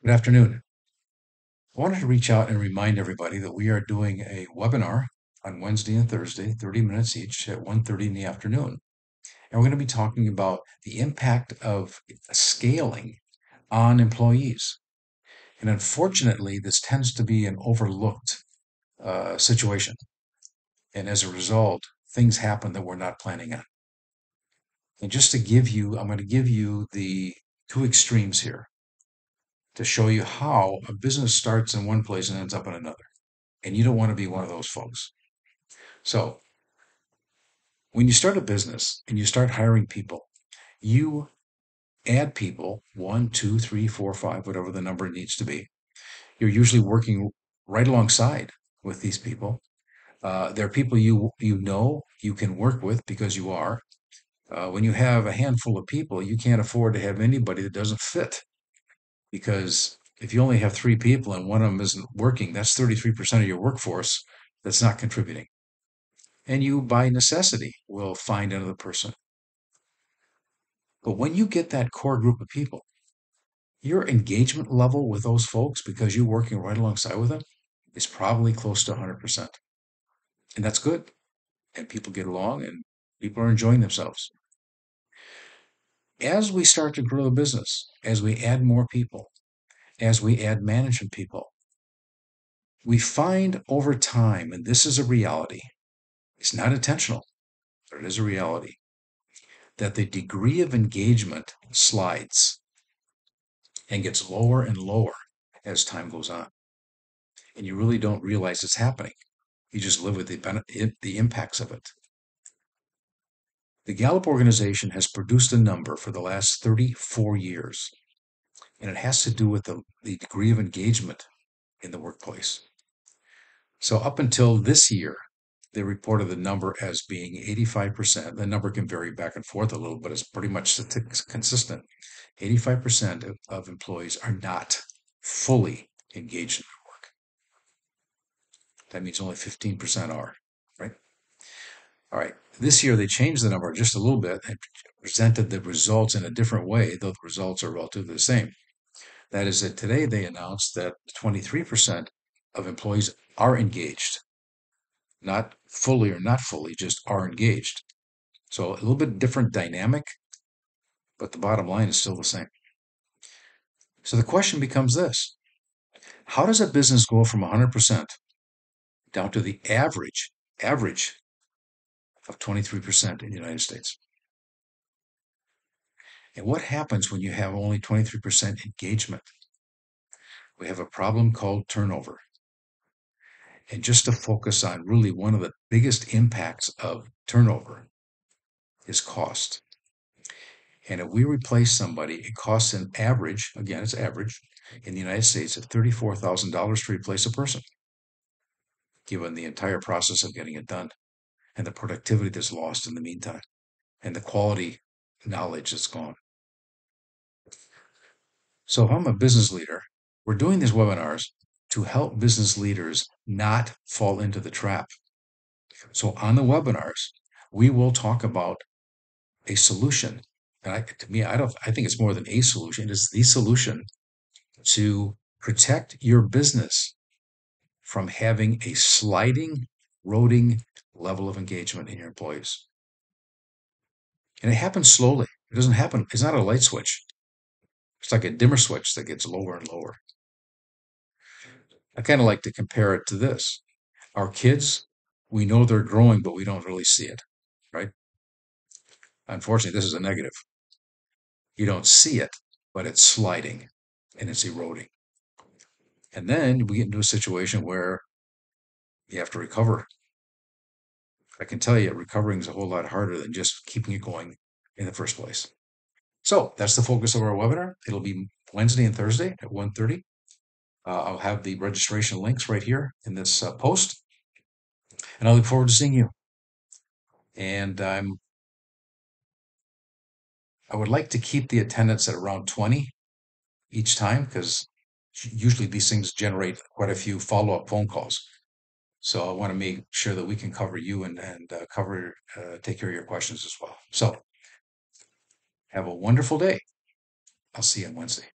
Good afternoon. I wanted to reach out and remind everybody that we are doing a webinar on Wednesday and Thursday, 30 minutes each at 1:30 in the afternoon. And we're going to be talking about the impact of scaling on employees. And unfortunately, this tends to be an overlooked situation. And as a result, things happen that we're not planning on. And just to give you, I'm going to give you the two extremes here to show you how a business starts in one place and ends up in another. And you don't want to be one of those folks. So, when you start a business and you start hiring people, you add people one, two, three, four, five, whatever the number needs to be. You're usually working right alongside with these people. They're people you know you can work with because you are. When you have a handful of people, you can't afford to have anybody that doesn't fit because if you only have three people and one of them isn't working, that's 33% of your workforce that's not contributing. And you, by necessity, will find another person. But when you get that core group of people, your engagement level with those folks, because you're working right alongside with them, is probably close to 100%. And that's good. And people get along and people are enjoying themselves. As we start to grow the business, as we add more people, as we add management people, we find over time, and this is a reality, it's not intentional, but it is a reality, that the degree of engagement slides and gets lower and lower as time goes on. And you really don't realize it's happening. You just live with the impacts of it. The Gallup organization has produced a number for the last 34 years, and it has to do with the degree of engagement in the workplace. So up until this year, they reported the number as being 85%. The number can vary back and forth a little, but it's pretty much consistent. 85% of employees are not fully engaged in their work. That means only 15% are, right? All right. This year they changed the number just a little bit and presented the results in a different way, though the results are relatively the same. That is that today they announced that 23% of employees are engaged, not fully or not fully, just are engaged. So a little bit different dynamic, but the bottom line is still the same. So the question becomes this: how does a business go from 100% down to the average of 23% in the United States? And what happens when you have only 23% engagement? We have a problem called turnover. And just to focus on really one of the biggest impacts of turnover is cost. And if we replace somebody, it costs an average, again, it's average, in the United States of $34,000 to replace a person, given the entire process of getting it done and the productivity that's lost in the meantime and the quality knowledge that's gone. So if I'm a business leader, we're doing these webinars to help business leaders not fall into the trap. So on the webinars, we will talk about a solution. And to me, I think it's more than a solution. It is the solution to protect your business from having a sliding, eroding level of engagement in your employees. And it happens slowly. It doesn't happen. It's not a light switch. It's like a dimmer switch that gets lower and lower. I kind of like to compare it to this. Our kids, we know they're growing, but we don't really see it, right? Unfortunately, this is a negative. You don't see it, but it's sliding and it's eroding. And then we get into a situation where you have to recover. I can tell you, recovering is a whole lot harder than just keeping it going in the first place. So that's the focus of our webinar. It'll be Wednesday and Thursday at 1:30. I'll have the registration links right here in this post, and I look forward to seeing you. And I would like to keep the attendance at around 20 each time because usually these things generate quite a few follow-up phone calls. So I want to make sure that we can cover you and take care of your questions as well. So have a wonderful day. I'll see you on Wednesday.